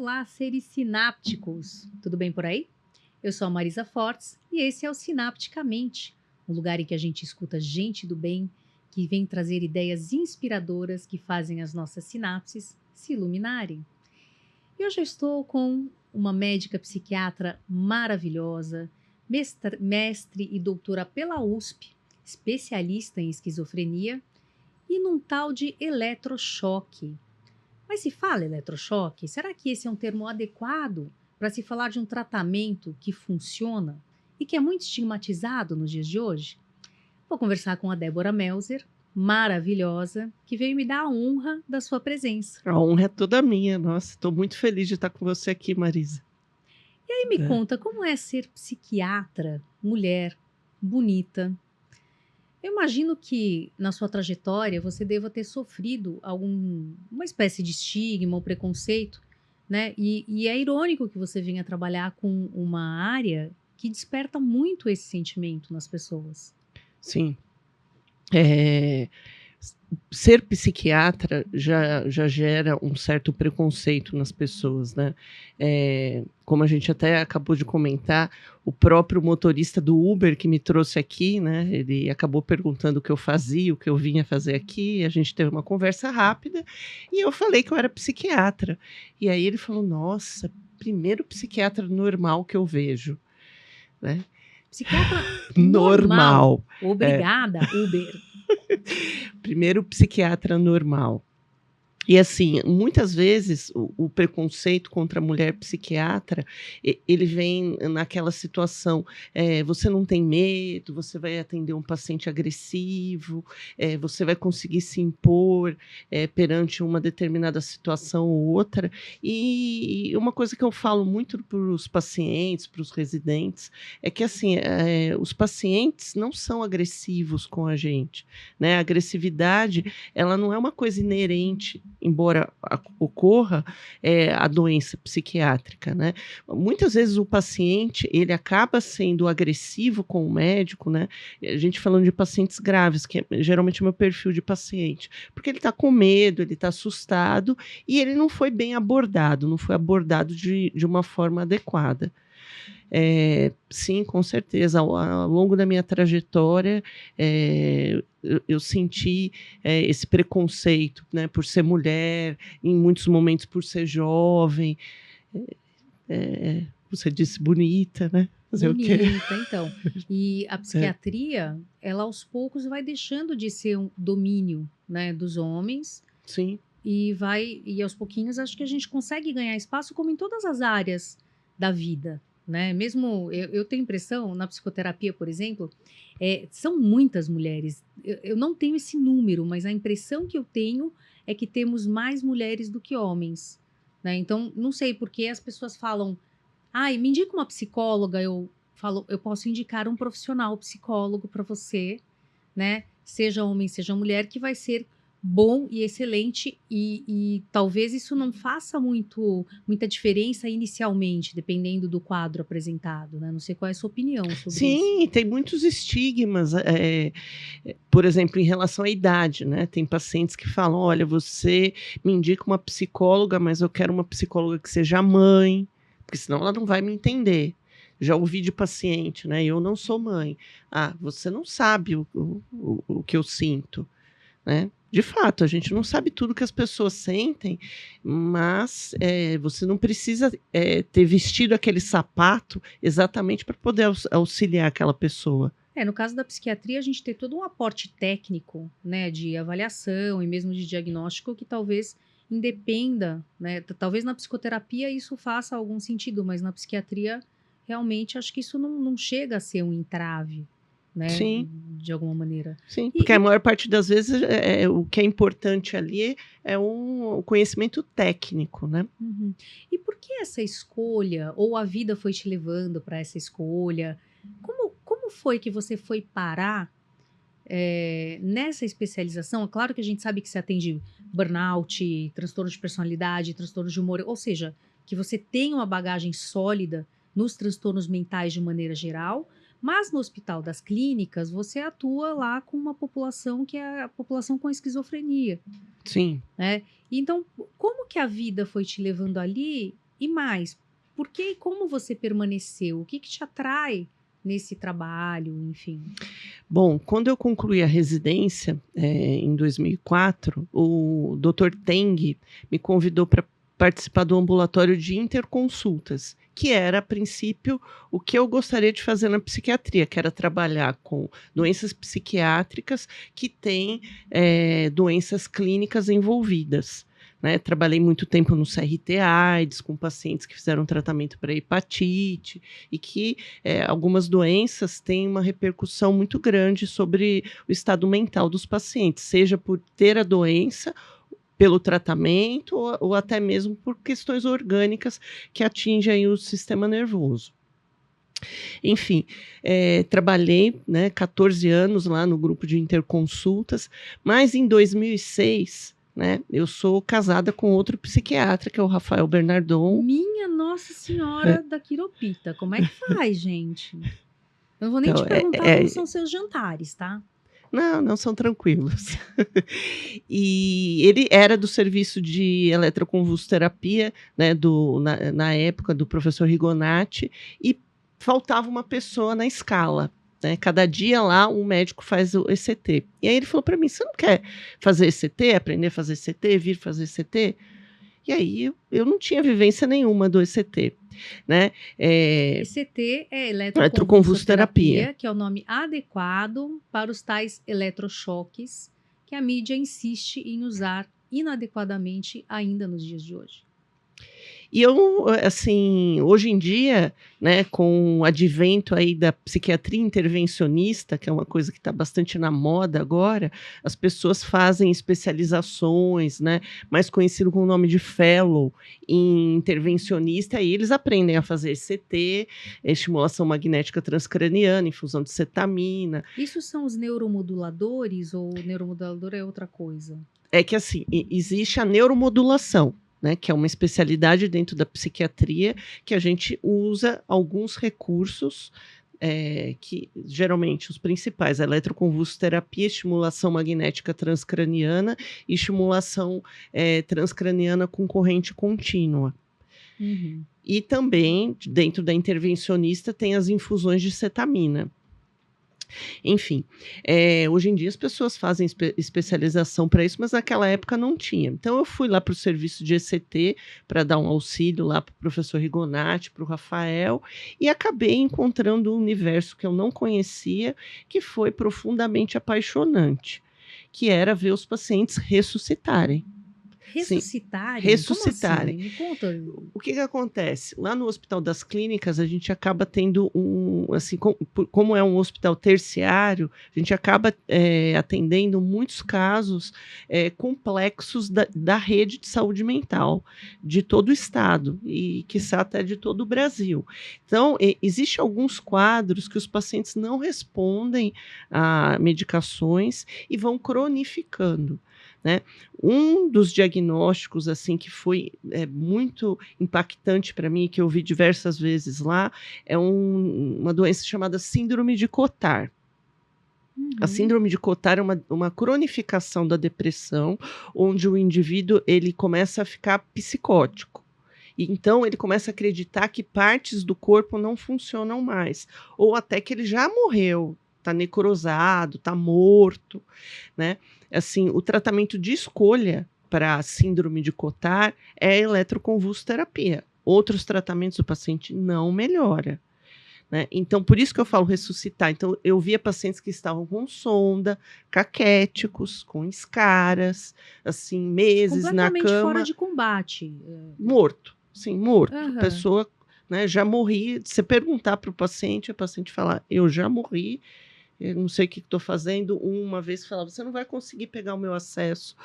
Olá, seres sinápticos! Tudo bem por aí? Eu sou a Marisa Fortes e esse é o Sinapticamente, um lugar em que a gente escuta gente do bem que vem trazer ideias inspiradoras que fazem as nossas sinapses se iluminarem. E hoje eu estou com uma médica psiquiatra maravilhosa, mestre e doutora pela USP, especialista em esquizofrenia e num tal de eletrochoque. Mas se fala eletrochoque, será que esse é um termo adequado para se falar de um tratamento que funciona e que é muito estigmatizado nos dias de hoje? Vou conversar com a Débora Melzer, maravilhosa, que veio me dar a honra da sua presença. A honra é toda minha. Nossa, estou muito feliz de estar com você aqui, Marisa. E aí me É. conta, como é ser psiquiatra, mulher, bonita? Eu imagino que na sua trajetória você deva ter sofrido uma espécie de estigma ou preconceito, né? E é irônico que você venha trabalhar com uma área que desperta muito esse sentimento nas pessoas. Sim. Eh, Ser psiquiatra já gera um certo preconceito nas pessoas, né. Como a gente até acabou de comentar, o próprio motorista do Uber que me trouxe aqui, né, ele acabou perguntando o que eu fazia, o que eu vinha fazer aqui, a gente teve uma conversa rápida, e eu falei que eu era psiquiatra. E aí ele falou: "Nossa, primeiro psiquiatra normal que eu vejo", né. Psiquiatra normal. Normal. É. Obrigada, Uber. Primeiro psiquiatra normal. E assim, muitas vezes o preconceito contra a mulher psiquiatra, ele vem naquela situação, você não tem medo, você vai atender um paciente agressivo, você vai conseguir se impor, perante uma determinada situação ou outra. E uma coisa que eu falo muito para os pacientes, para os residentes, é que assim, os pacientes não são agressivos com a gente, né, a agressividade, ela não é uma coisa inerente, embora ocorra, a doença psiquiátrica, né. Muitas vezes o paciente, ele acaba sendo agressivo com o médico, né, a gente falando de pacientes graves, que é geralmente o meu perfil de paciente, porque ele está com medo, ele está assustado e ele não foi bem abordado, não foi abordado de uma forma adequada. Sim, com certeza. Ao longo da minha trajetória, eu senti, esse preconceito, né, por ser mulher, em muitos momentos por ser jovem. Você disse bonita, né, fazer o quê? Bonita, então. E a É, psiquiatria, ela aos poucos vai deixando de ser um domínio, né, dos homens sim, e aos pouquinhos acho que a gente consegue ganhar espaço como em todas as áreas da vida, né? Mesmo eu tenho impressão, na psicoterapia, por exemplo, são muitas mulheres. Eu não tenho esse número, mas a impressão que eu tenho é que temos mais mulheres do que homens, né? Então, não sei por que as pessoas falam, ai, me indica uma psicóloga, eu falo, eu posso indicar um profissional psicólogo para você, né? Seja homem, seja mulher, que vai ser bom e excelente, e talvez isso não faça muita diferença inicialmente, dependendo do quadro apresentado, né? Não sei qual é a sua opinião sobre isso. sim, tem muitos estigmas, por exemplo, em relação à idade, né, tem pacientes que falam: "Olha, você me indica uma psicóloga, mas eu quero uma psicóloga que seja mãe, porque senão ela não vai me entender". Já ouvi de paciente, né: "Eu não sou mãe". "Ah, você não sabe o que eu sinto", né. De fato, a gente não sabe tudo que as pessoas sentem, mas, você não precisa, ter vestido aquele sapato exatamente para poder auxiliar aquela pessoa. No caso da psiquiatria, a gente tem todo um aporte técnico, né, de avaliação e mesmo de diagnóstico que talvez independa, né? Talvez na psicoterapia isso faça algum sentido, mas na psiquiatria, realmente, acho que isso não chega a ser um entrave, né, Sim. de alguma maneira. Sim, porque a E, maior parte das vezes, o que é importante ali é o conhecimento técnico, né. uhum. E por que essa escolha, ou a vida foi te levando para essa escolha? Como foi que você foi parar nessa especialização? É claro que a gente sabe que você atende burnout, transtorno de personalidade, transtorno de humor, ou seja, que você tem uma bagagem sólida nos transtornos mentais de maneira geral, mas no Hospital das Clínicas você atua lá com uma população que é a população com esquizofrenia, Sim. né? Então, como que a vida foi te levando ali E mais, por que e como você permaneceu? O que te atrai nesse trabalho, enfim? Bom, quando eu concluí a residência, em 2004, o Dr. Teng me convidou para participar do ambulatório de interconsultas, que era, a princípio, o que eu gostaria de fazer na psiquiatria, que era trabalhar com doenças psiquiátricas que têm doenças clínicas envolvidas. Né? Trabalhei muito tempo no CRT-AIDS, com pacientes que fizeram tratamento para hepatite, e que algumas doenças têm uma repercussão muito grande sobre o estado mental dos pacientes, seja por ter a doença, pelo tratamento, ou até mesmo por questões orgânicas que atingem aí o sistema nervoso. Enfim, trabalhei, né, 14 anos lá no grupo de interconsultas, mas em 2006, né, eu sou casada com outro psiquiatra, que é o Rafael Bernardon. Minha Nossa Senhora da Quiropita, como é que faz, gente? Eu não vou nem Então, te perguntar como são seus jantares, tá? Não são tranquilos. E ele era do serviço de eletroconvulsoterapia, né, na época do professor Rigonati, e faltava uma pessoa na escala. Né? Cada dia lá um médico faz o ECT. E aí ele falou para mim, você não quer fazer ECT, aprender a fazer ECT, vir fazer ECT? E aí eu não tinha vivência nenhuma do ECT. Né? ECT é eletroconvulsoterapia, que é o nome adequado para os tais eletrochoques que a mídia insiste em usar inadequadamente ainda nos dias de hoje. E eu, assim, hoje em dia, né, com o advento aí da psiquiatria intervencionista, que é uma coisa que está bastante na moda agora, as pessoas fazem especializações, né, mais conhecido com o nome de fellow, em intervencionista, e eles aprendem a fazer ECT, estimulação magnética transcraniana, infusão de cetamina. Isso são os neuromoduladores, ou neuromodulador é outra coisa? É que, assim, existe a neuromodulação, né, que é uma especialidade dentro da psiquiatria, que a gente usa alguns recursos, que geralmente os principais, a eletroconvulsoterapia, estimulação magnética transcraniana e estimulação transcraniana com corrente contínua. Uhum. E também, dentro da intervencionista, tem as infusões de cetamina. Enfim, hoje em dia as pessoas fazem especialização para isso, mas naquela época não tinha. Então eu fui lá para o serviço de ECT para dar um auxílio lá para o professor Rigonati, para o Rafael, e acabei encontrando um universo que eu não conhecia, que foi profundamente apaixonante, que era ver os pacientes ressuscitarem. Ressuscitarem? Sim, ressuscitarem. Como assim? Me conta. O que acontece? Lá no Hospital das Clínicas, a gente acaba tendo assim, como é um hospital terciário, a gente acaba atendendo muitos casos complexos da rede de saúde mental de todo o estado e, quiçá, até de todo o Brasil. Então, existem alguns quadros que os pacientes não respondem a medicações e vão cronificando. Né? Um dos diagnósticos assim que foi muito impactante para mim, que eu vi diversas vezes lá, é uma doença chamada síndrome de Cotard. Uhum. A síndrome de Cotard é uma cronificação da depressão, onde o indivíduo ele começa a ficar psicótico. E então ele começa a acreditar que partes do corpo não funcionam mais, ou até que ele já morreu, está necrosado, está morto, né? Assim, o tratamento de escolha para a síndrome de Cotard é a eletroconvulsoterapia. Outros tratamentos o paciente não melhora. Né? Então, por isso que eu falo ressuscitar. Então, eu via pacientes que estavam com sonda, caquéticos, com escaras, assim, meses na cama. Completamente fora de combate. Morto, sim, morto. Uhum. Pessoa, né, já morri. Se você perguntar para o paciente falar, eu já morri, eu não sei o que estou fazendo. Uma vez falava, você não vai conseguir pegar o meu acesso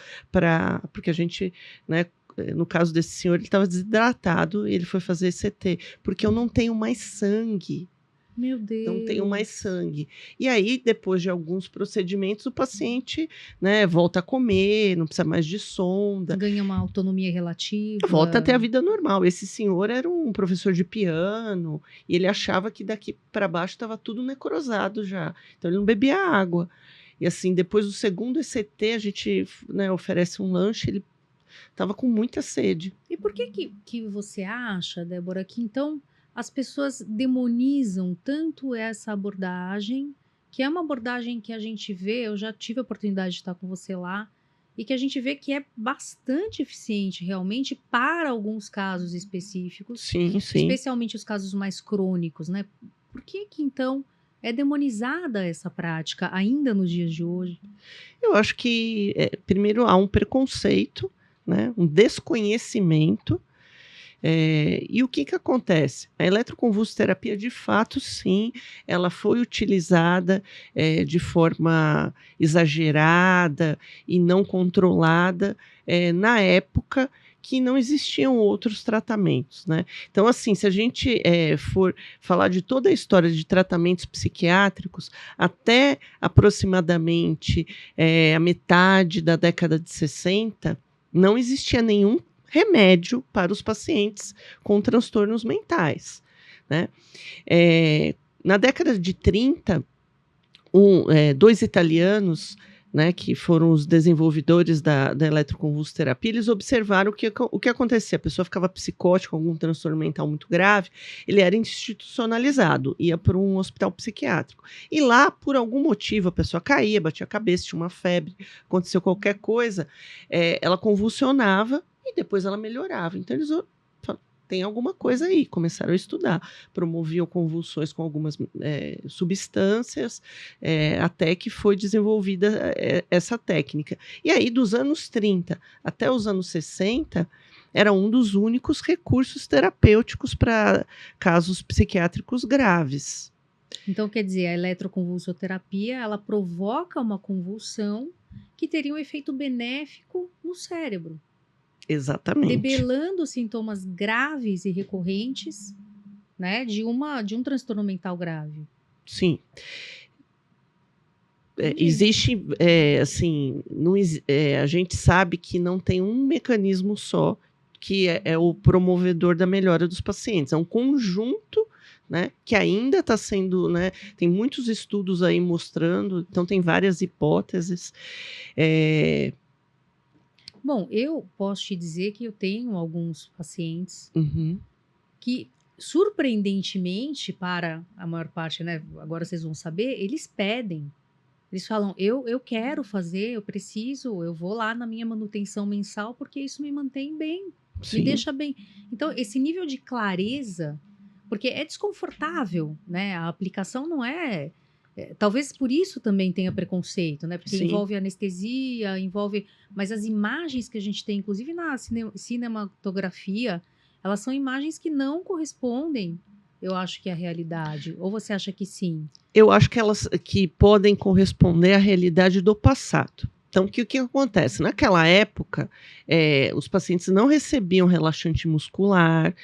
porque a gente, né, no caso desse senhor, ele estava desidratado e ele foi fazer CT, porque eu não tenho mais sangue. Meu Deus. Não tenho mais sangue. E aí, depois de alguns procedimentos, o paciente, né, volta a comer, não precisa mais de sonda. Ganha uma autonomia relativa. Volta a ter a vida normal. Esse senhor era um professor de piano e ele achava que daqui para baixo estava tudo necrosado já. Então, ele não bebia água. E assim, depois do segundo ECT, a gente, né, oferece um lanche, ele Estava com muita sede. E por que você acha, Débora, que então as pessoas demonizam tanto essa abordagem, que é uma abordagem que a gente vê, eu já tive a oportunidade de estar com você lá, e que a gente vê que é bastante eficiente realmente para alguns casos específicos, Sim, sim. especialmente os casos mais crônicos, né? Por que então é demonizada essa prática ainda nos dias de hoje? Eu acho que, primeiro, há um preconceito, né, um desconhecimento. E o que acontece? A eletroconvulsoterapia, de fato, sim, ela foi utilizada de forma exagerada e não controlada na época que não existiam outros tratamentos, né? Então, assim, se a gente for falar de toda a história de tratamentos psiquiátricos, até aproximadamente a metade da década de 60, não existia nenhum remédio para os pacientes com transtornos mentais, né? Na década de 30, dois italianos, né, que foram os desenvolvedores da eletroconvulsoterapia, eles observaram o que acontecia. A pessoa ficava psicótica, algum transtorno mental muito grave, ele era institucionalizado, ia para um hospital psiquiátrico. E lá, por algum motivo, a pessoa caía, batia a cabeça, tinha uma febre, aconteceu qualquer coisa, ela convulsionava, e depois ela melhorava. Então, eles falaram, tem alguma coisa aí. Começaram a estudar. Promoviam convulsões com algumas substâncias, até que foi desenvolvida essa técnica. E aí, dos anos 30 até os anos 60, era um dos únicos recursos terapêuticos para casos psiquiátricos graves. Então, quer dizer, a eletroconvulsoterapia, ela provoca uma convulsão que teria um efeito benéfico no cérebro. Exatamente. Debelando sintomas graves e recorrentes, né, de um transtorno mental grave. Sim. Existe, assim, a gente sabe que não tem um mecanismo só que é o promovedor da melhora dos pacientes. É um conjunto, né, que ainda está sendo, né, tem muitos estudos aí mostrando, então tem várias hipóteses. Bom, eu posso te dizer que eu tenho alguns pacientes que, surpreendentemente, para a maior parte, né, agora vocês vão saber, eles pedem. Eles falam, eu quero fazer, eu preciso, eu vou lá na minha manutenção mensal porque isso me mantém bem, Sim. me deixa bem. Então, esse nível de clareza, porque é desconfortável, né? A aplicação não é... talvez por isso também tenha preconceito, né? Porque Sim. envolve anestesia, mas as imagens que a gente tem, inclusive na cinematografia, elas são imagens que não correspondem, eu acho, que à realidade. Ou você acha que sim? Eu acho que elas que podem corresponder à realidade do passado. Então, o que acontece? Naquela época, os pacientes não recebiam relaxante muscular,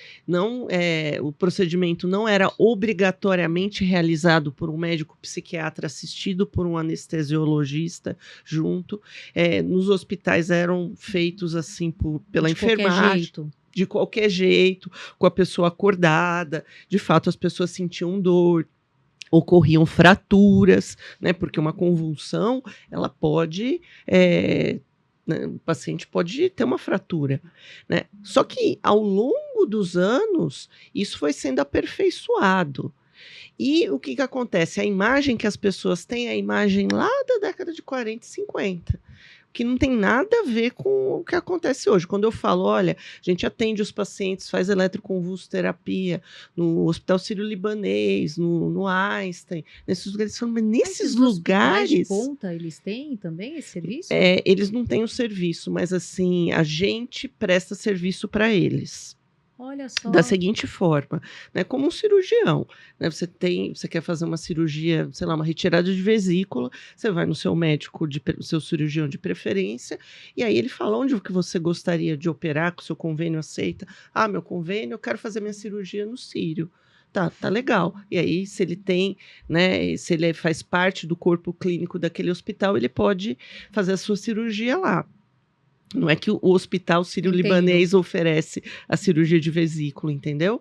o procedimento não era obrigatoriamente realizado por um médico psiquiatra assistido por um anestesiologista junto. Nos hospitais eram feitos assim pela enfermagem. De qualquer jeito, com a pessoa acordada. De fato, as pessoas sentiam dor, ocorriam fraturas, né? Porque uma convulsão, ela pode... né, o paciente pode ter uma fratura, né? Só que, ao longo dos anos, isso foi sendo aperfeiçoado. E o que acontece? A imagem que as pessoas têm é a imagem lá da década de 40 e 50, que não tem nada a ver com o que acontece hoje. Quando eu falo, olha, a gente atende os pacientes, faz eletroconvulsoterapia no Hospital Sírio-Libanês, no Einstein, nesses lugares, nesses lugares... de ponta, eles têm também esse serviço? Eles não têm o serviço, mas assim, a gente presta serviço para eles. Olha só. Da seguinte forma, né, como um cirurgião, né, você quer fazer uma cirurgia, sei lá, uma retirada de vesícula, você vai no seu médico, seu cirurgião de preferência, e aí ele fala onde que você gostaria de operar, que o seu convênio aceita. Ah, meu convênio, eu quero fazer minha cirurgia no Sírio. Tá legal. E aí, se ele tem, né, se ele faz parte do corpo clínico daquele hospital, ele pode fazer a sua cirurgia lá. Não é que o Hospital Sírio-Libanês oferece a cirurgia de vesícula, entendeu?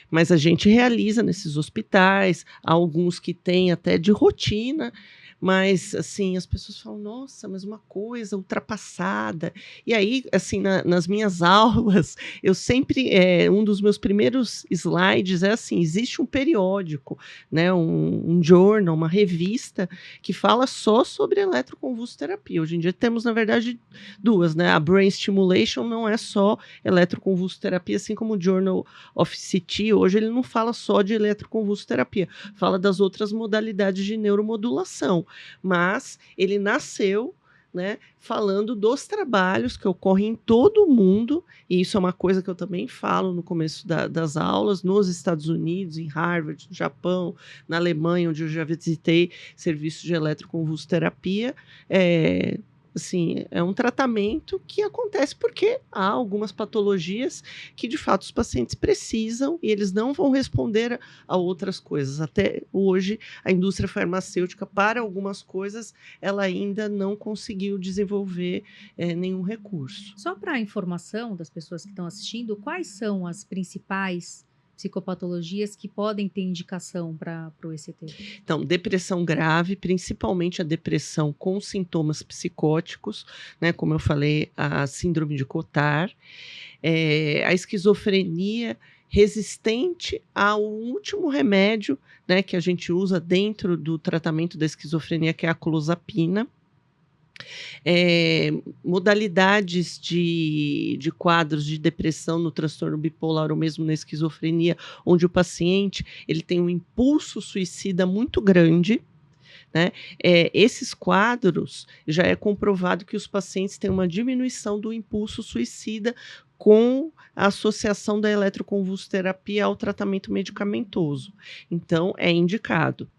Mas a gente realiza nesses hospitais, há alguns que têm até de rotina, mas, assim, as pessoas falam: "Nossa, mas uma coisa ultrapassada". E aí, assim, nas minhas aulas, eu sempre, um dos meus primeiros slides é assim: existe um periódico, né, um journal, uma revista que fala só sobre eletroconvulsoterapia. Hoje em dia temos, na verdade, 2, né, a Brain Stimulation não é só eletroconvulsoterapia, assim como o Journal of CT, hoje ele não fala só de eletroconvulsoterapia, fala das outras modalidades de neuromodulação, mas ele nasceu, né, falando dos trabalhos que ocorrem em todo o mundo, e isso é uma coisa que eu também falo no começo das aulas, nos Estados Unidos, em Harvard, no Japão, na Alemanha, onde eu já visitei serviços de eletroconvulsoterapia. Assim, é um tratamento que acontece porque há algumas patologias que, de fato, os pacientes precisam e eles não vão responder a outras coisas. Até hoje, a indústria farmacêutica, para algumas coisas, ela ainda não conseguiu desenvolver nenhum recurso. Só para informação das pessoas que estão assistindo, quais são as principais psicopatologias que podem ter indicação para o ECT? Então, depressão grave, principalmente a depressão com sintomas psicóticos, né, como eu falei, a síndrome de Cotard, a esquizofrenia resistente ao último remédio, né, que a gente usa dentro do tratamento da esquizofrenia, que é a clozapina. Modalidades de quadros de depressão no transtorno bipolar ou mesmo na esquizofrenia, onde o paciente ele tem um impulso suicida muito grande, né? Esses quadros, já é comprovado que os pacientes têm uma diminuição do impulso suicida com a associação da eletroconvulsoterapia ao tratamento medicamentoso. Então, é indicado.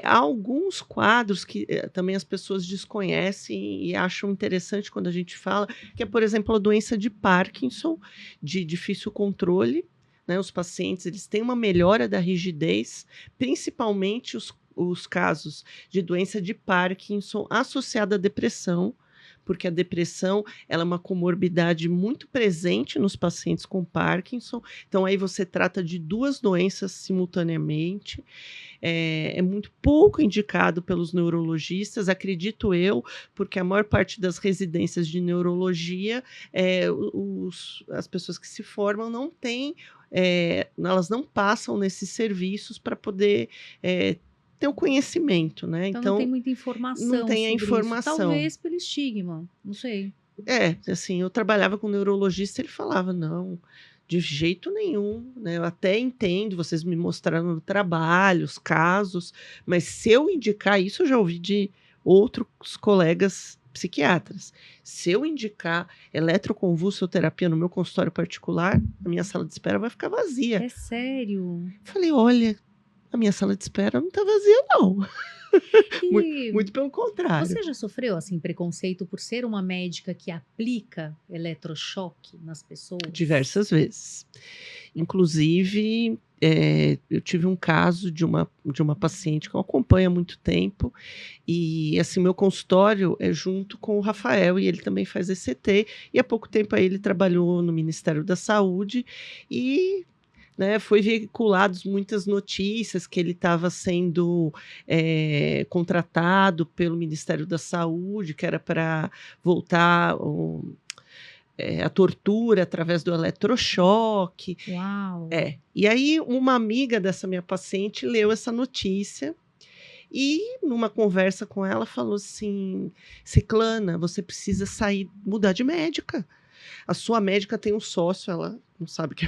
Há alguns quadros que também as pessoas desconhecem e acham interessante quando a gente fala, que é, por exemplo, a doença de Parkinson, de difícil controle, né? Os pacientes eles têm uma melhora da rigidez, principalmente os casos de doença de Parkinson associada à depressão, porque a depressão ela é uma comorbidade muito presente nos pacientes com Parkinson, então aí você trata de 2 doenças simultaneamente. É muito pouco indicado pelos neurologistas, acredito eu, porque a maior parte das residências de neurologia, as pessoas que se formam não têm, elas não passam nesses serviços para poder ter o conhecimento, né? Então não tem Então, muita não informação tem a sobre isso. informação. Talvez pelo estigma, não sei. Assim, eu trabalhava com um neurologista, ele falava: "Não, de jeito nenhum, né, eu até entendo, vocês me mostraram no trabalho, os casos, mas se eu indicar", isso eu já ouvi de outros colegas psiquiatras, "se eu indicar eletroconvulsoterapia no meu consultório particular, a minha sala de espera vai ficar vazia". É sério? Falei: "Olha, a minha sala de espera não está vazia não". E Muito pelo contrário. você já sofreu, assim, preconceito por ser uma médica que aplica eletrochoque nas pessoas? Diversas vezes. Inclusive, eu tive um caso de uma paciente que eu acompanho há muito tempo, e, assim, meu consultório é junto com o Rafael, e ele também faz ECT, e há pouco tempo aí ele trabalhou no Ministério da Saúde e, né, foi veiculados muitas notícias que ele estava sendo, contratado pelo Ministério da Saúde, que era para voltar a tortura através do eletrochoque. Uau! E aí uma amiga dessa minha paciente leu essa notícia e, numa conversa com ela, falou assim: "Ciclana, você precisa sair, mudar de médica. A sua médica tem um sócio", ela não sabe que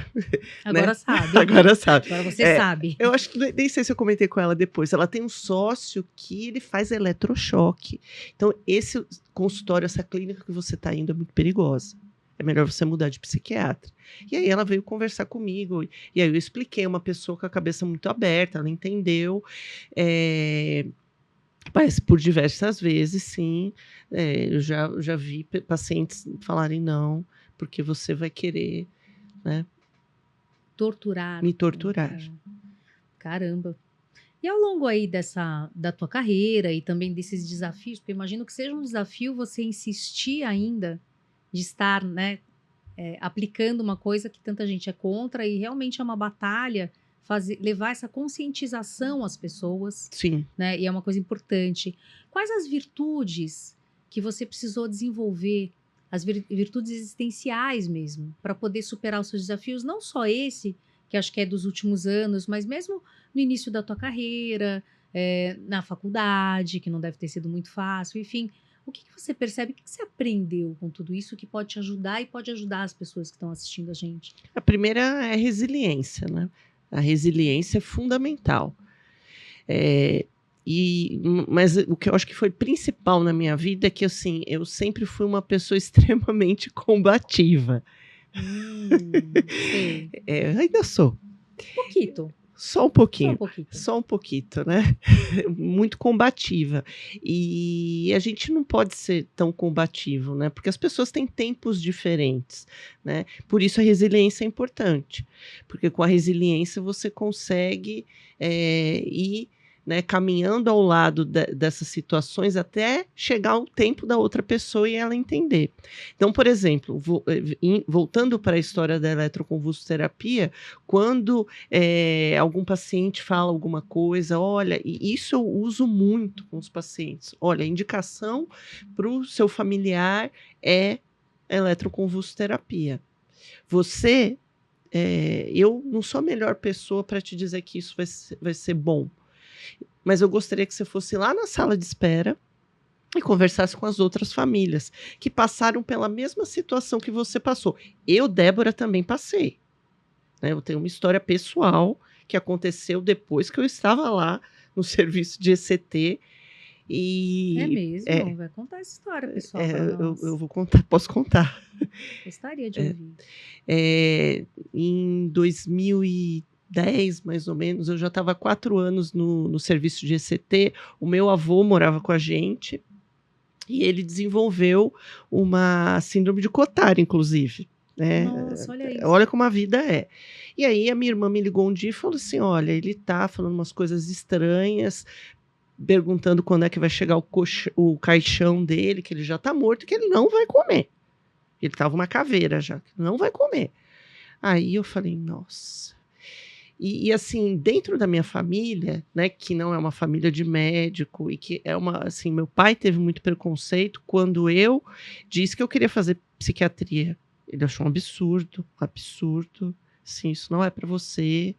Agora né, sabe. agora sabe. Agora você sabe. Eu acho que nem sei se eu comentei com ela depois, ela tem um sócio que ele faz eletrochoque. Então esse consultório, essa clínica que você está indo é muito perigosa. É melhor você mudar de psiquiatra. E aí ela veio conversar comigo, e aí eu expliquei, uma pessoa com a cabeça muito aberta, ela entendeu. Mas por diversas vezes, sim, eu já vi pacientes falarem: "Não, porque você vai querer, né, Torturar. me torturar". Caramba. E ao longo aí da tua carreira e também desses desafios, porque eu imagino que seja um desafio você insistir ainda de estar, né, aplicando uma coisa que tanta gente é contra e realmente é uma batalha levar essa conscientização às pessoas, Sim. né? E é uma coisa importante. Quais as virtudes que você precisou desenvolver, as virtudes existenciais mesmo, para poder superar os seus desafios, não só esse, que acho que é dos últimos anos, mas mesmo no início da tua carreira, na faculdade, que não deve ter sido muito fácil, enfim. O que você percebe, o que você aprendeu com tudo isso que pode te ajudar e pode ajudar as pessoas que estão assistindo a gente? A primeira é resiliência, né? A resiliência é fundamental. Mas o que eu acho que foi principal na minha vida é que, assim, eu sempre fui uma pessoa extremamente combativa. Sei. Ainda sou. Pouquito. Só um Só um pouquinho. pouquinho. Só um pouquinho, né? Muito combativa. E a gente não pode ser tão combativo, né? Porque as pessoas têm tempos diferentes, né? Por isso a resiliência é importante. Porque com a resiliência você consegue ir, né, caminhando ao lado dessas situações até chegar ao tempo da outra pessoa e ela entender. Então, por exemplo, voltando para a história da eletroconvulsoterapia, quando algum paciente fala alguma coisa, olha, e isso eu uso muito com os pacientes. Olha, a indicação para o seu familiar é eletroconvulsoterapia. Eu não sou a melhor pessoa para te dizer que isso vai ser bom, mas eu gostaria que você fosse lá na sala de espera e conversasse com as outras famílias que passaram pela mesma situação que você passou. Eu, Débora, também passei. Eu tenho uma história pessoal que aconteceu depois que eu estava lá no serviço de ECT. É mesmo? Vai contar essa história, pessoal, para nós. Eu vou contar, posso contar. Gostaria de ouvir. Em 2010, mais ou menos, eu já estava há 4 anos no serviço de ECT. O meu avô morava com a gente e ele desenvolveu uma síndrome de Cotard, inclusive. Nossa, olha isso. Olha como a vida é. E aí a minha irmã me ligou um dia e falou assim, olha, ele tá falando umas coisas estranhas, perguntando quando é que vai chegar o caixão dele, que ele já tá morto, que ele não vai comer. Ele tava uma caveira já, que não vai comer. Aí eu falei, nossa. E assim, dentro da minha família, né, que não é uma família de médico, e que é assim, meu pai teve muito preconceito quando eu disse que eu queria fazer psiquiatria. Ele achou um absurdo, sim, isso não é para você,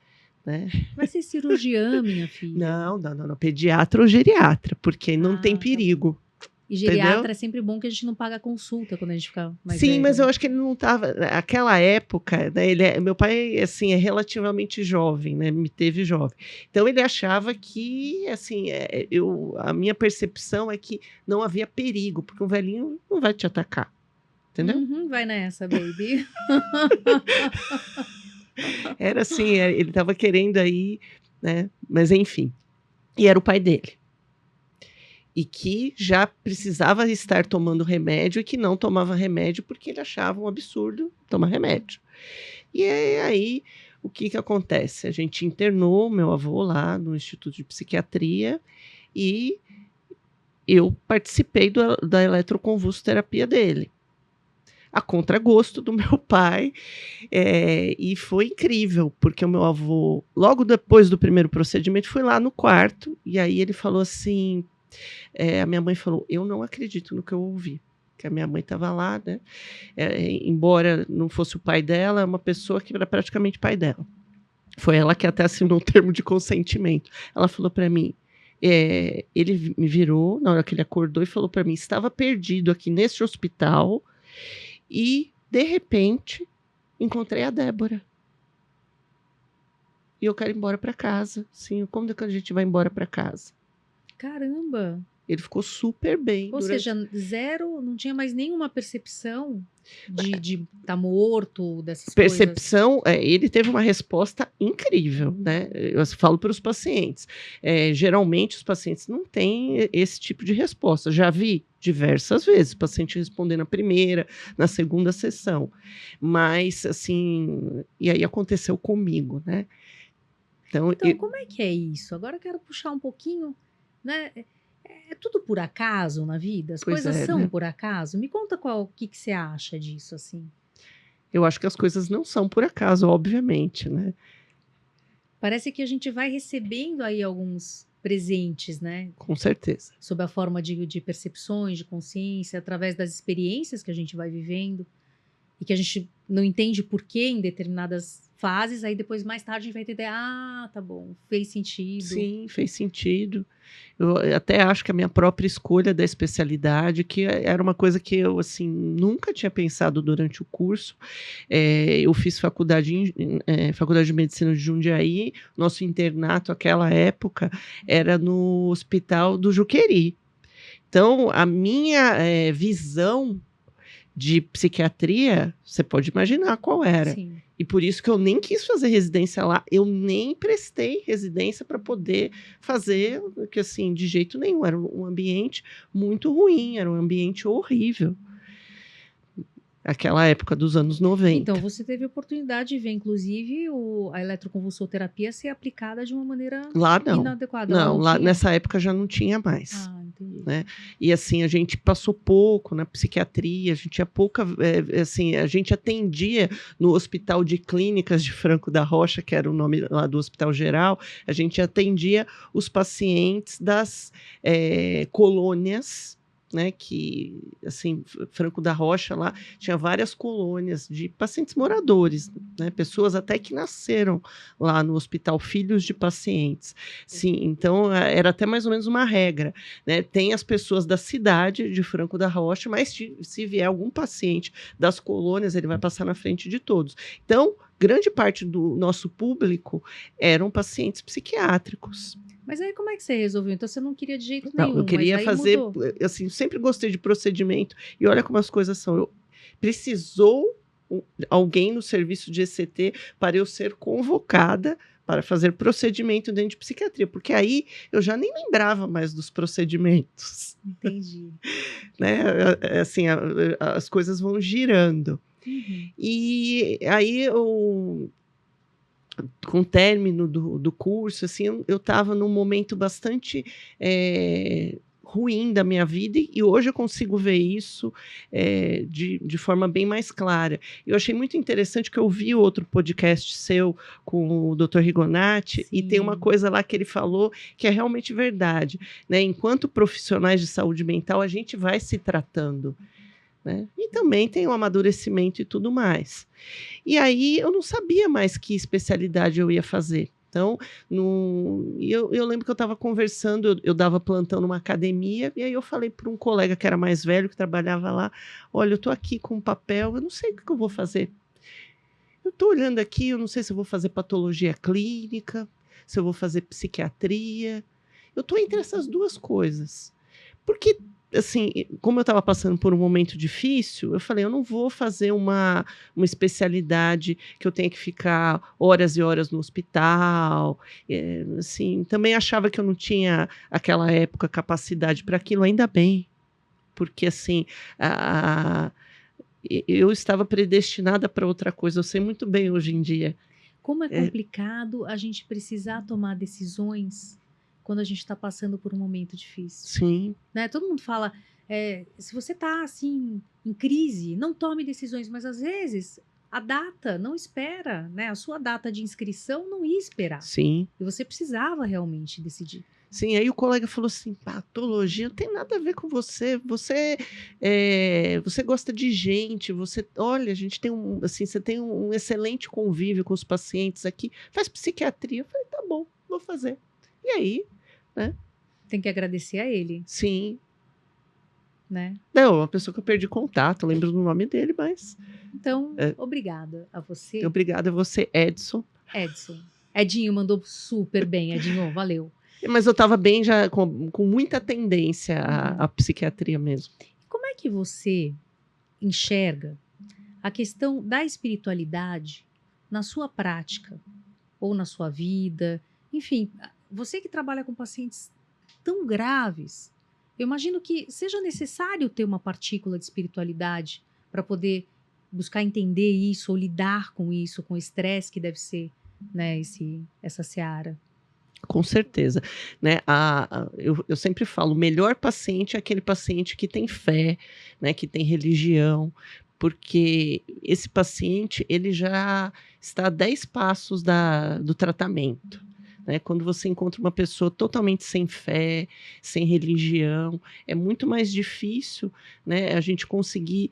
né? Vai ser cirurgiã, minha filha. Não, pediatra ou geriatra, porque não tem perigo. E geriatra, entendeu? É sempre bom que a gente não paga consulta quando a gente fica mais Sim, velho, mas né? eu acho que ele não estava. Aquela época, né, meu pai assim, é relativamente jovem, né? Me teve jovem. Então ele achava que, assim, a minha percepção é que não havia perigo, porque um velhinho não vai te atacar. Entendeu? Vai nessa, baby. Era assim, ele estava querendo aí, né? Mas enfim. E era o pai dele. E que já precisava estar tomando remédio e que não tomava remédio porque ele achava um absurdo tomar remédio. E aí, o que acontece? A gente internou meu avô lá no Instituto de Psiquiatria e eu participei da eletroconvulsoterapia dele, a contragosto do meu pai, e foi incrível, porque o meu avô, logo depois do primeiro procedimento, foi lá no quarto, e aí ele falou assim, a minha mãe falou, eu não acredito no que eu ouvi, que a minha mãe estava lá, né? Embora não fosse o pai dela, é uma pessoa que era praticamente pai dela. Foi ela que até assinou o termo de consentimento. Ela falou para mim, ele me virou na hora que ele acordou e falou para mim, estava perdido aqui nesse hospital e, de repente, encontrei a Débora. E eu quero ir embora para casa. Sim, como é que a gente vai embora para casa? Caramba! Ele ficou super bem. Ou seja, zero, não tinha mais nenhuma percepção de estar morto, dessas percepção, ele teve uma resposta incrível, né? Eu falo para os pacientes. Geralmente, os pacientes não têm esse tipo de resposta. Já vi diversas vezes o paciente responder na primeira, na segunda sessão. Mas, assim, e aí aconteceu comigo, né? Então como é que é isso? Agora eu quero puxar um pouquinho, né? É tudo por acaso na vida? As coisas são, né, por acaso? Me conta o que você acha disso, assim. Eu acho que as coisas não são por acaso, obviamente, né? Parece que a gente vai recebendo aí alguns presentes, né? Com certeza. Sob a forma de percepções, de consciência, através das experiências que a gente vai vivendo e que a gente não entende por que em determinadas fases, aí depois, mais tarde, a gente vai entender, ah, tá bom, fez sentido. Sim, fez sentido. Eu até acho que a minha própria escolha da especialidade, que era uma coisa que eu, assim, nunca tinha pensado durante o curso. Eu fiz faculdade de medicina de Jundiaí, nosso internato, aquela época, era no Hospital do Juqueri. Então, a minha visão de psiquiatria, você pode imaginar qual era. Sim. E por isso que eu nem quis fazer residência lá, eu nem prestei residência para poder fazer, porque assim, de jeito nenhum, era um ambiente muito ruim, era um ambiente horrível. Aquela época dos anos 90. Então, você teve a oportunidade de ver, inclusive, a eletroconvulsoterapia ser aplicada de uma maneira Lá não. inadequada. Não, lá tinha? nessa época já não tinha mais. Ah, entendi. Né? E assim, a gente passou pouco na psiquiatria, a gente tinha pouca, assim, a gente atendia no Hospital de Clínicas de Franco da Rocha, que era o nome lá do Hospital Geral, a gente atendia os pacientes das colônias, né, que, assim, Franco da Rocha lá tinha várias colônias de pacientes moradores, né, pessoas até que nasceram lá no hospital, filhos de pacientes. Sim, então era até mais ou menos uma regra, né, tem as pessoas da cidade de Franco da Rocha, mas se vier algum paciente das colônias, ele vai passar na frente de todos. Então, grande parte do nosso público eram pacientes psiquiátricos. Mas aí como é que você resolveu? Então você não queria de jeito nenhum. Não, eu queria fazer, assim, sempre gostei de procedimento e olha como as coisas são. Precisou alguém no serviço de ECT para eu ser convocada para fazer procedimento dentro de psiquiatria, porque aí eu já nem lembrava mais dos procedimentos. Entendi. Né? Assim, as coisas vão girando. Uhum. E aí com o término do curso, assim, eu estava num momento bastante ruim da minha vida e hoje eu consigo ver isso de forma bem mais clara. Eu achei muito interessante que eu vi outro podcast seu com o Dr. Rigonati. Sim. E tem uma coisa lá que ele falou que é realmente verdade, né? Enquanto profissionais de saúde mental, a gente vai se tratando, né? E também tem o amadurecimento e tudo mais. E aí eu não sabia mais que especialidade eu ia fazer. Então, eu lembro que eu estava conversando, eu dava plantão numa academia, e aí eu falei para um colega que era mais velho, que trabalhava lá, olha, eu estou aqui com um papel, eu não sei o que eu vou fazer. Eu estou olhando aqui, eu não sei se eu vou fazer patologia clínica, se eu vou fazer psiquiatria. Eu estou entre essas duas coisas. Porque assim, como eu estava passando por um momento difícil, eu falei, eu não vou fazer uma especialidade que eu tenha que ficar horas e horas no hospital. Assim, também achava que eu não tinha, aquela época, capacidade para aquilo, ainda bem. Porque, assim, eu estava predestinada para outra coisa, eu sei muito bem hoje em dia. Como é complicado a gente precisar tomar decisões quando a gente está passando por um momento difícil. Sim. Né? Todo mundo fala, se você está assim, em crise, não tome decisões, mas às vezes a data não espera, né? A sua data de inscrição não ia esperar. Sim. E você precisava realmente decidir. Sim, aí o colega falou assim, patologia não tem nada a ver com você, você gosta de gente, olha, a gente tem você tem um excelente convívio com os pacientes aqui, faz psiquiatria. Eu falei, tá bom, vou fazer. E aí, né? Tem que agradecer a ele. Sim. Né? Não, uma pessoa que eu perdi contato, lembro do nome dele, mas... Então, obrigada a você. Obrigada a você, Edson. Edinho mandou super bem, Edinho, valeu. Mas eu estava bem já, com muita tendência à psiquiatria mesmo. Como é que você enxerga a questão da espiritualidade na sua prática ou na sua vida? Enfim, você que trabalha com pacientes tão graves, eu imagino que seja necessário ter uma partícula de espiritualidade para poder buscar entender isso ou lidar com isso, com o estresse que deve ser, né, essa seara. Com certeza, né? Eu sempre falo, o melhor paciente é aquele paciente que tem fé, né? Que tem religião, porque esse paciente ele já está a 10 passos do tratamento. Né? Quando você encontra uma pessoa totalmente sem fé, sem religião, é muito mais difícil, né, a gente conseguir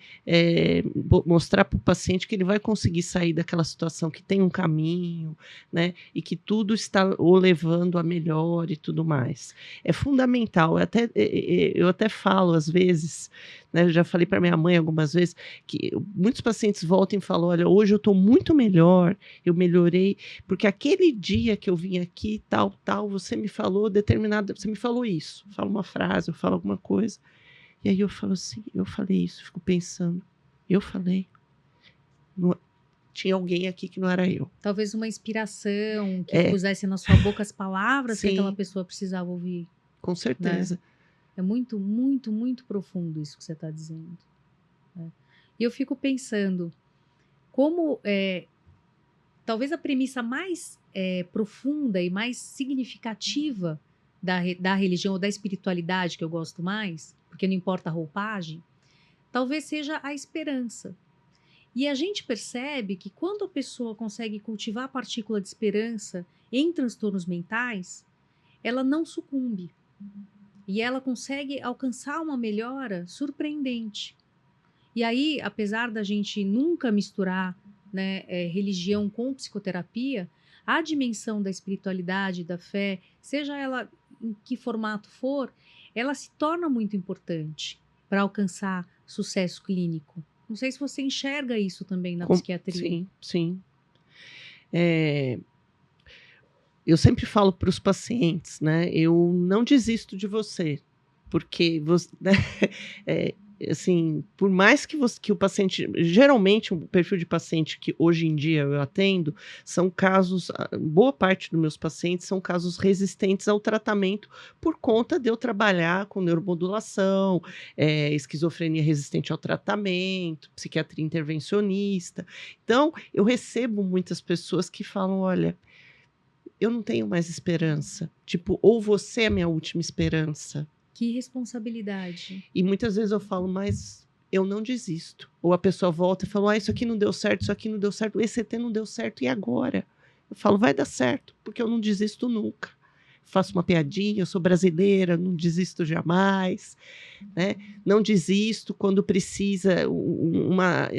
mostrar para o paciente que ele vai conseguir sair daquela situação, que tem um caminho, né, e que tudo está o levando a melhor e tudo mais. É fundamental. Eu até falo às vezes, né, eu já falei para minha mãe algumas vezes, que muitos pacientes voltam e falam: olha, hoje eu estou muito melhor, eu melhorei, porque aquele dia que eu vim aqui, tal, você me falou você me falou isso, fala uma frase, eu falo alguma coisa, e aí eu falo assim, eu falei isso, fico pensando, eu falei, não, tinha alguém aqui que não era eu. Talvez uma inspiração que pusesse na sua boca as palavras que aquela pessoa precisava ouvir. Com certeza. Né? É muito, muito, muito profundo isso que você está dizendo. Né? E eu fico pensando, como talvez a premissa mais profunda e mais significativa da religião ou da espiritualidade, que eu gosto mais, porque não importa a roupagem, talvez seja a esperança. E a gente percebe que quando a pessoa consegue cultivar a partícula de esperança em transtornos mentais, ela não sucumbe. E ela consegue alcançar uma melhora surpreendente. E aí, apesar da gente nunca misturar, né, religião com psicoterapia, a dimensão da espiritualidade, da fé, seja ela em que formato for, ela se torna muito importante para alcançar sucesso clínico. Não sei se você enxerga isso também na psiquiatria. Sim. Eu sempre falo para os pacientes, né? Eu não desisto de você, porque você, né, assim, por mais que o paciente, geralmente o perfil de paciente que hoje em dia eu atendo, são casos, boa parte dos meus pacientes são casos resistentes ao tratamento por conta de eu trabalhar com neuromodulação, esquizofrenia resistente ao tratamento, psiquiatria intervencionista. Então, eu recebo muitas pessoas que falam: olha, eu não tenho mais esperança. Tipo, ou você é a minha última esperança. Que responsabilidade. E muitas vezes eu falo: mas eu não desisto. Ou a pessoa volta e fala: isso aqui não deu certo, isso aqui não deu certo, o ECT não deu certo, e agora? Eu falo: vai dar certo, porque eu não desisto nunca. Faço uma piadinha, eu sou brasileira, não desisto jamais. Né? Não desisto quando precisa. Uma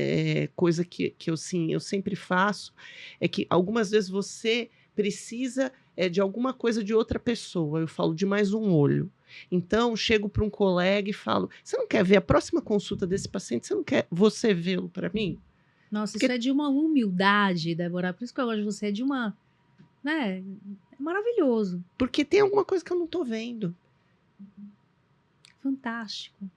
coisa que eu sempre faço é que algumas vezes você precisa de alguma coisa de outra pessoa. Eu falo: de mais um olho. Então, chego para um colega e falo: você não quer ver a próxima consulta desse paciente? Você não quer você vê-lo para mim? Nossa, isso é de uma humildade, Débora. Por isso que eu gosto de você. É de uma... né? É maravilhoso. Porque tem alguma coisa que eu não estou vendo. Fantástico.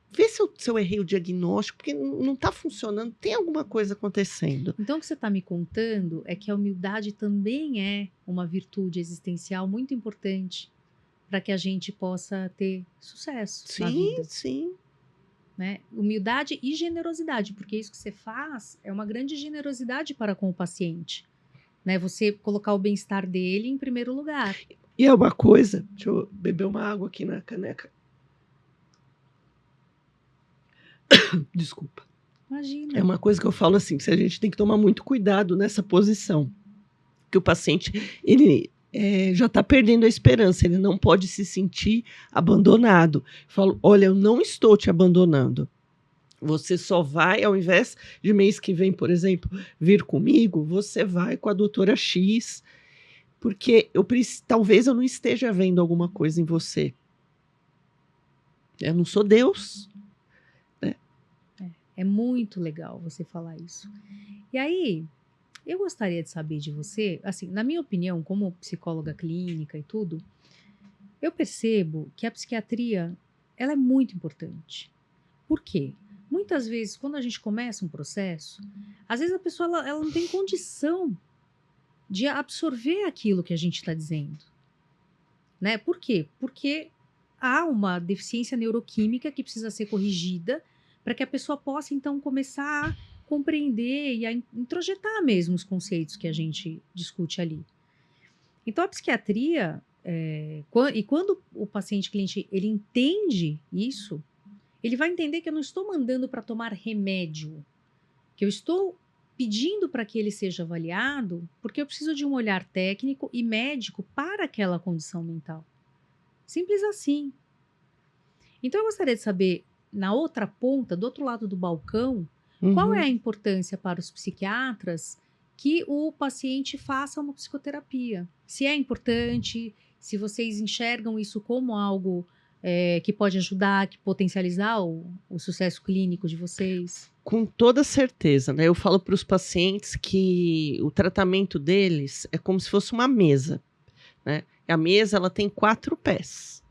Vê se eu errei o diagnóstico, porque não está funcionando, tem alguma coisa acontecendo. Então, o que você está me contando é que a humildade também é uma virtude existencial muito importante para que a gente possa ter sucesso na vida. Sim. Né? Humildade e generosidade, porque isso que você faz é uma grande generosidade para com o paciente. Né? Você colocar o bem-estar dele em primeiro lugar. E é uma coisa, deixa eu beber uma água aqui na caneca. Desculpa. Imagina. É uma coisa que eu falo assim, que a gente tem que tomar muito cuidado nessa posição. Que o paciente, ele já está perdendo a esperança, ele não pode se sentir abandonado. Eu falo: olha, eu não estou te abandonando. Você só vai, ao invés de mês que vem, por exemplo, vir comigo, você vai com a doutora X, porque talvez eu não esteja vendo alguma coisa em você. Eu não sou Deus. É muito legal você falar isso. E aí, eu gostaria de saber de você, assim, na minha opinião, como psicóloga clínica e tudo, eu percebo que a psiquiatria, ela é muito importante. Por quê? Muitas vezes, quando a gente começa um processo, às vezes a pessoa ela não tem condição de absorver aquilo que a gente está dizendo. Né? Por quê? Porque há uma deficiência neuroquímica que precisa ser corrigida para que a pessoa possa, então, começar a compreender e a introjetar mesmo os conceitos que a gente discute ali. Então, a psiquiatria, quando o paciente cliente ele entende isso, ele vai entender que eu não estou mandando para tomar remédio. que eu estou pedindo para que ele seja avaliado porque eu preciso de um olhar técnico e médico para aquela condição mental. Simples assim. Então, eu gostaria de saber, na outra ponta, do outro lado do balcão, qual é Uhum. a importância para os psiquiatras que o paciente faça uma psicoterapia? Se é importante, se vocês enxergam isso como algo que pode ajudar, que potencializar o sucesso clínico de vocês? Com toda certeza, né? Eu falo para os pacientes que o tratamento deles é como se fosse uma mesa, né? A mesa ela tem 4 pés,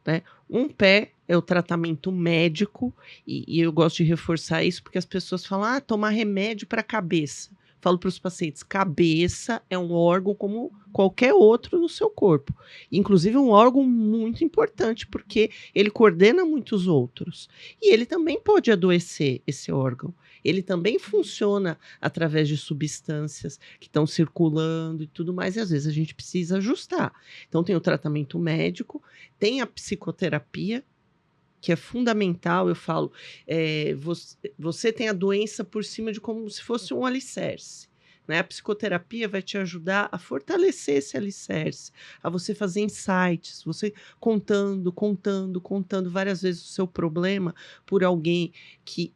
né? Um pé é o tratamento médico, e eu gosto de reforçar isso porque as pessoas falam: "Ah, tomar remédio para a cabeça". Falo para os pacientes: cabeça é um órgão como qualquer outro no seu corpo, inclusive um órgão muito importante, porque ele coordena muitos outros. E ele também pode adoecer, esse órgão. Ele também funciona através de substâncias que estão circulando e tudo mais, e às vezes a gente precisa ajustar. Então tem o tratamento médico, tem a psicoterapia, que é fundamental. Eu falo, você tem a doença por cima de como se fosse um alicerce, né? A psicoterapia vai te ajudar a fortalecer esse alicerce, a você fazer insights, você contando várias vezes o seu problema por alguém que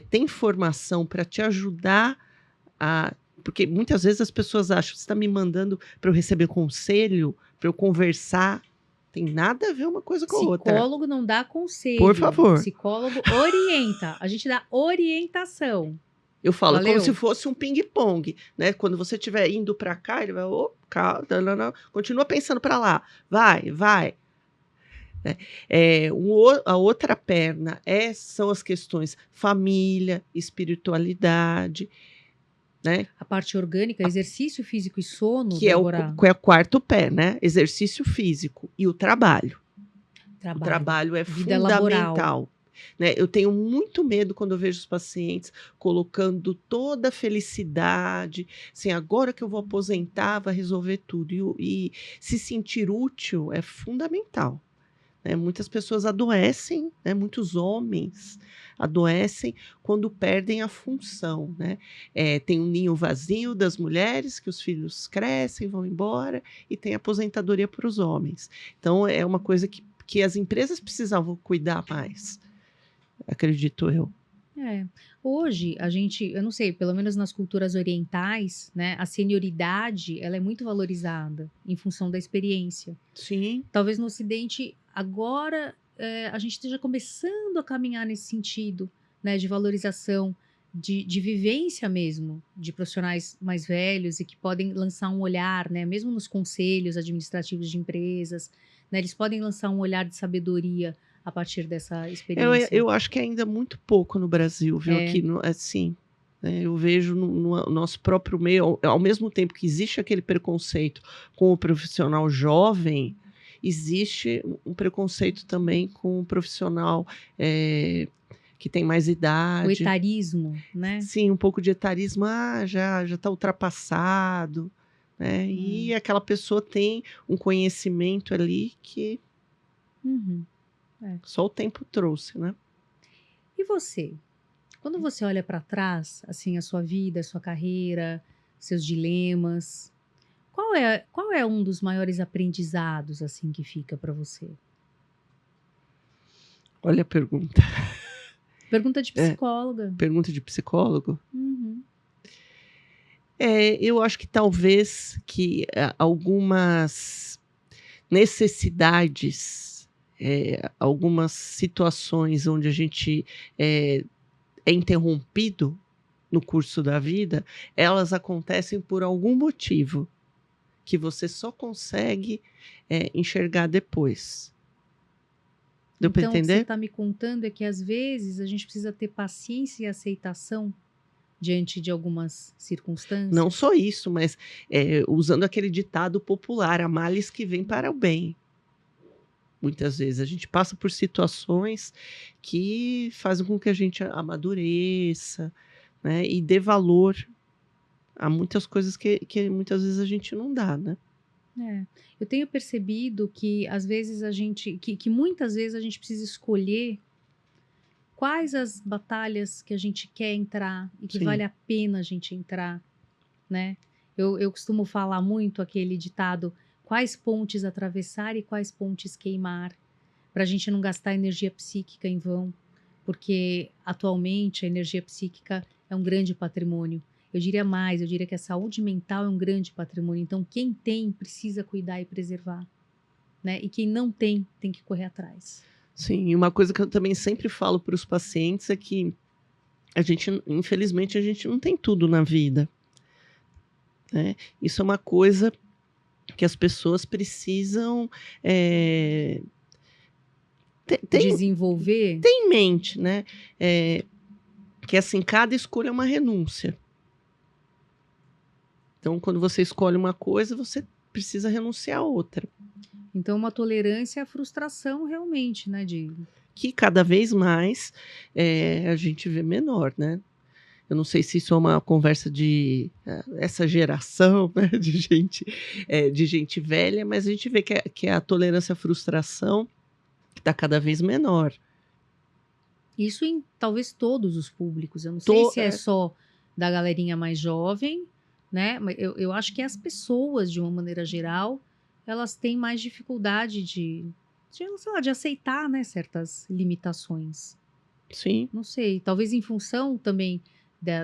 tem formação para te ajudar a. Porque muitas vezes as pessoas acham que você está me mandando para eu receber conselho, para eu conversar. Tem nada a ver uma coisa com a outra. Psicólogo não dá Por conselho, favor. psicólogo orienta. A gente dá orientação. Eu falo, é como se Valeu? fosse um ping-pong, né? Quando você estiver indo para cá, ele vai, calma, não, não, continua pensando para lá, vai. Né? A outra perna são as questões família, espiritualidade, né? A parte orgânica, exercício físico e sono, Que é o Débora, quarto pé, né? Exercício físico e o trabalho. O trabalho, trabalho é vida laboral. fundamental, né? Eu tenho muito medo quando eu vejo os pacientes colocando toda a felicidade, assim, agora que eu vou aposentar, vai resolver tudo. E se sentir útil é fundamental, né? Muitas pessoas adoecem, né? Muitos homens adoecem quando perdem a função, né? Tem um ninho vazio das mulheres, que os filhos crescem, vão embora, e tem aposentadoria para os homens. Então, é uma coisa que as empresas precisavam cuidar mais, acredito eu. Hoje, eu não sei, pelo menos nas culturas orientais, né, a senioridade, ela é muito valorizada em função da experiência. Sim, Talvez no Ocidente, agora, a gente esteja começando a caminhar nesse sentido, né, de valorização, de vivência mesmo, de profissionais mais velhos e que podem lançar um olhar, né, mesmo nos conselhos administrativos de empresas, né, eles podem lançar um olhar de sabedoria a partir dessa experiência. eu acho que ainda é muito pouco no Brasil, viu? É, Aqui, assim, né, eu vejo no nosso próprio meio, ao mesmo tempo que existe aquele preconceito com o profissional jovem, existe um preconceito também com o profissional que tem mais o idade. etarismo, né? Sim, um pouco de etarismo, já está ultrapassado, né? E aquela pessoa tem um conhecimento ali que Uhum. só o tempo trouxe, né? E você? Quando você olha para trás, assim, a sua vida, a sua carreira, seus dilemas, qual é um dos maiores aprendizados assim que fica para você? Olha a pergunta. Pergunta de É, psicóloga. pergunta de psicólogo. Uhum. Eu acho que talvez que algumas necessidades, algumas situações onde a gente é interrompido no curso da vida, elas acontecem por algum motivo que você só consegue enxergar depois. Deu para Então, o que você entender? está me contando é que às vezes a gente precisa ter paciência e aceitação diante de algumas Não circunstâncias. só isso, mas usando aquele ditado popular, há males que vêm para o bem. Muitas vezes a gente passa por situações que fazem com que a gente amadureça, né, e dê valor a muitas coisas que muitas vezes a gente não dá, né. É. Eu tenho percebido que às vezes que muitas vezes a gente precisa escolher quais as batalhas que a gente quer entrar e que Sim. vale a pena a gente entrar, né? Eu costumo falar muito aquele ditado: quais pontes atravessar e quais pontes queimar, para a gente não gastar energia psíquica em vão, porque atualmente a energia psíquica é um grande patrimônio. Eu diria mais, eu diria que a saúde mental é um grande patrimônio. Então, quem tem precisa cuidar e preservar, né? E quem não tem, tem que correr atrás. Sim, e uma coisa que eu também sempre falo para os pacientes é que a gente, infelizmente, a gente não tem tudo na vida, né? Isso é uma coisa que as pessoas precisam ter Desenvolver. em mente, né? Que assim, cada escolha é uma renúncia. Então, quando você escolhe uma coisa, você precisa renunciar a outra. Então, uma tolerância à frustração realmente, né? Que cada vez mais a gente vê menor, né? Eu não sei se isso é uma conversa de essa geração, né, de gente velha, mas a gente vê que a tolerância à frustração está cada vez menor. Isso em talvez todos os públicos. Eu não sei se é só da galerinha mais jovem, né? Mas eu acho que as pessoas, de uma maneira geral, elas têm mais dificuldade sei lá, de aceitar, né, certas limitações. Sim. Não sei, talvez em função também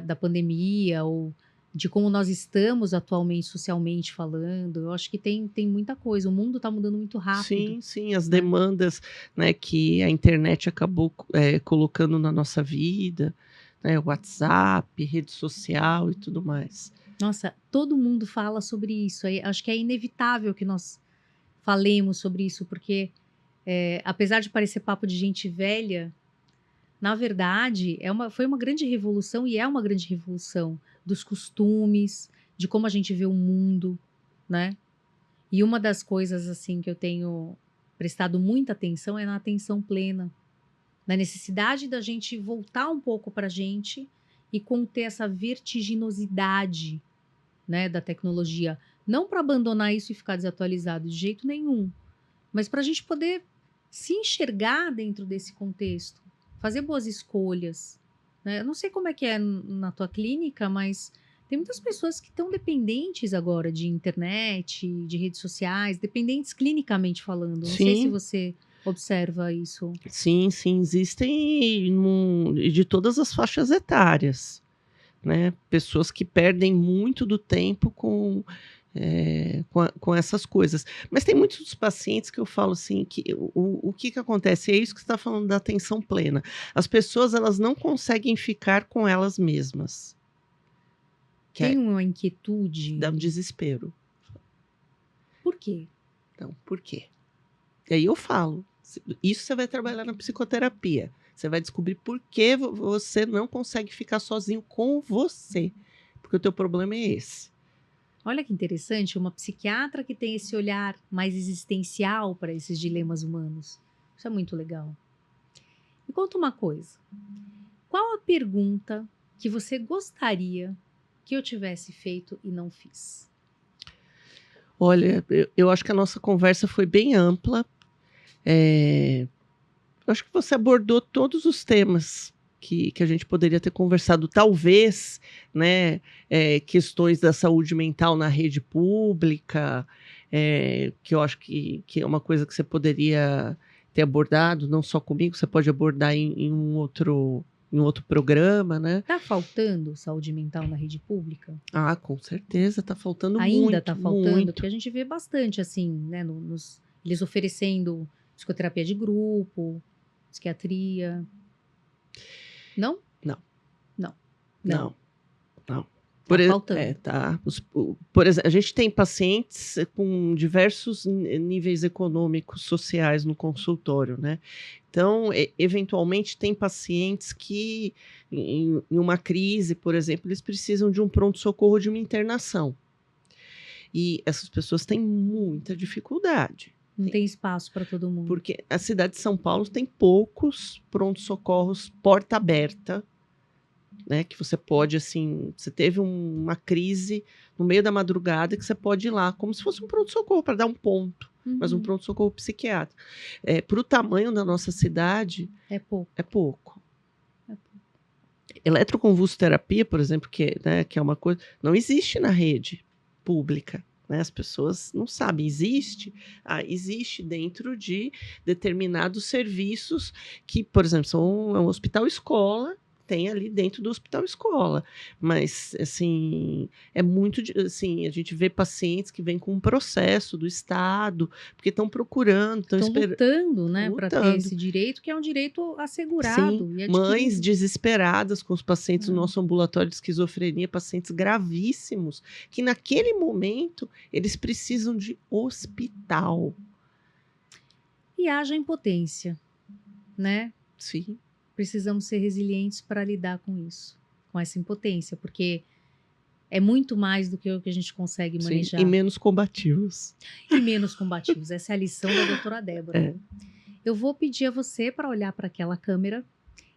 da pandemia ou de como nós estamos atualmente socialmente falando. Eu acho que tem muita coisa. O mundo está mudando muito rápido. Sim, as demandas, né, que a internet acabou colocando na nossa vida, né, WhatsApp, rede social e tudo mais. Nossa, todo mundo fala sobre isso. Acho que é inevitável que nós falemos sobre isso, porque apesar de parecer papo de gente velha, na verdade, foi uma grande revolução e é uma grande revolução dos costumes, de como a gente vê o mundo, né? E uma das coisas assim que eu tenho prestado muita atenção é na atenção plena, na necessidade da gente voltar um pouco para a gente e conter essa vertiginosidade, né, da tecnologia. Não para abandonar isso e ficar desatualizado de jeito nenhum, mas para a gente poder se enxergar dentro desse contexto, fazer boas escolhas, né? Eu não sei como é que é na tua clínica, mas tem muitas pessoas que estão dependentes agora de internet, de redes sociais, dependentes clinicamente falando. Não sei se Sim. você observa isso. Sim, existem de todas as faixas etárias, né? Pessoas que perdem muito do tempo com essas coisas. Mas tem muitos pacientes que eu falo assim, que o que acontece? É isso que você está falando da atenção plena. As pessoas, elas não conseguem ficar com elas mesmas. Tem uma inquietude. Dá um desespero. Por quê? Então, por quê? E aí eu falo, isso você vai trabalhar na psicoterapia. Você vai descobrir por que você não consegue ficar sozinho com você. Porque o teu problema é esse. Olha que interessante, uma psiquiatra que tem esse olhar mais existencial para esses dilemas humanos. Isso é muito legal. Me conta uma coisa. Qual a pergunta que você gostaria que eu tivesse feito e não fiz? Olha, eu acho que a nossa conversa foi bem ampla. Eu acho que você abordou todos os temas que a gente poderia ter conversado. Talvez, né, questões da saúde mental na rede pública, que eu acho que é uma coisa que você poderia ter abordado, não só comigo, você pode abordar em um outro programa, né? Tá faltando saúde mental na rede pública? Ah, com certeza, tá faltando Ainda tá faltando, muito. porque a gente vê bastante, assim, né, eles oferecendo psicoterapia de grupo, psiquiatria. Não? Não. Não. Não. Tá faltando. Por exemplo, a gente tem pacientes com diversos níveis econômicos, sociais no consultório, né? Então, eventualmente, tem pacientes que, em uma crise, por exemplo, eles precisam de um pronto-socorro, de uma internação. E essas pessoas têm muita dificuldade. Não tem espaço para todo mundo. Porque a cidade de São Paulo tem poucos pronto-socorros porta aberta, né, que você pode, assim, você teve uma crise no meio da madrugada que você pode ir lá, como se fosse um pronto-socorro, para dar um ponto, mas um pronto-socorro psiquiátrico. Para o tamanho da nossa cidade, é pouco. É pouco. Eletroconvulsoterapia, por exemplo, que é uma coisa, não existe na rede pública. Né? As pessoas não sabem, existe dentro de determinados serviços que, por exemplo, são um hospital-escola, tem ali dentro do hospital-escola, mas, assim, é muito, assim, a gente vê pacientes que vêm com um processo do Estado, porque estão procurando, estão lutando, né, para ter lutando. esse direito, que é um direito Sim, assegurado e mães adquirido. desesperadas com os pacientes no nosso ambulatório de esquizofrenia, pacientes gravíssimos, que naquele momento eles precisam de hospital. E haja impotência, né? Sim, Precisamos ser resilientes para lidar com isso, com essa impotência, porque é muito mais do que o que a gente consegue sim, manejar. e menos combativos. E menos combativos. Essa é a lição da doutora Débora. É. Eu vou pedir a você para olhar para aquela câmera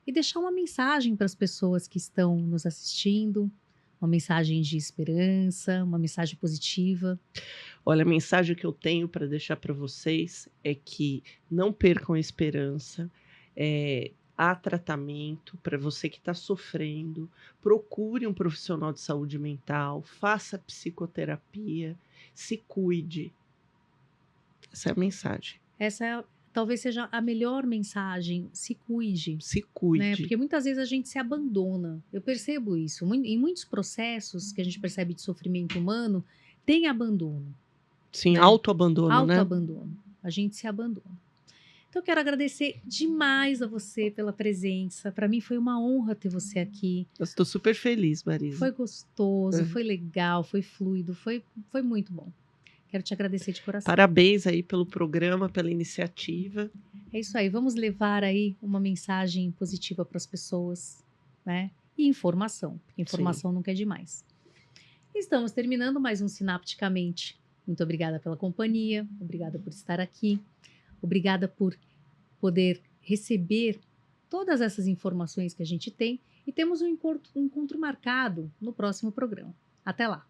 e deixar uma mensagem para as pessoas que estão nos assistindo, uma mensagem de esperança, uma mensagem positiva. Olha, a mensagem que eu tenho para deixar para vocês é que não percam a esperança. Há tratamento para você que está sofrendo. Procure um profissional de saúde mental, faça psicoterapia, se cuide. Essa é a mensagem. Essa talvez seja a melhor mensagem. Se cuide. Se Né? cuide. Porque muitas vezes a gente se abandona. Eu percebo isso. Em muitos processos que a gente percebe de sofrimento humano, tem abandono. Sim, né? autoabandono, né? Autoabandono. A gente se abandona. Então, eu quero agradecer demais a você pela presença. Para mim foi uma honra ter você aqui. Eu estou super feliz, Marisa. Foi gostoso, É. foi legal, foi fluido, foi muito bom. Quero te agradecer de coração. Parabéns aí pelo programa, pela iniciativa. É isso aí, vamos levar aí uma mensagem positiva para as pessoas, né? E informação, porque informação nunca é demais. Estamos terminando mais um Sinapticamente. Muito obrigada pela companhia, obrigada por estar aqui, obrigada por poder receber todas essas informações que a gente tem e temos um encontro marcado no próximo programa. Até lá!